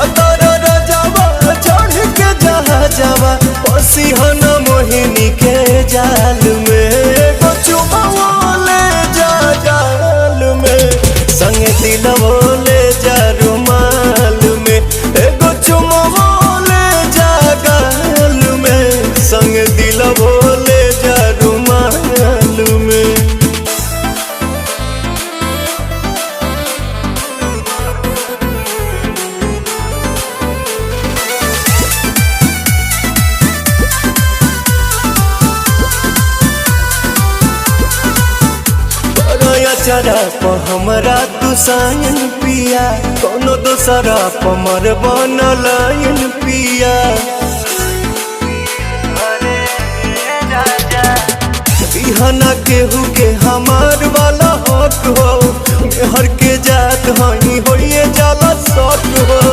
जातर रजावा चढ़ के जहाजावा पसीहन मोहिनी के जाल में एगो चुमावा ले जा गाल में संगे दिलवो ले जा रुमाल में एगो चुमावा ले जा गाल में संगे दिलवो ले जा रुमाल में। चरा प हमरा तू सायन पिया कोनो दोसरा प मर बनलायन पिया बिहना केहू के हमार वाला हक हो हर के जात हई होइए जाला शौक हो।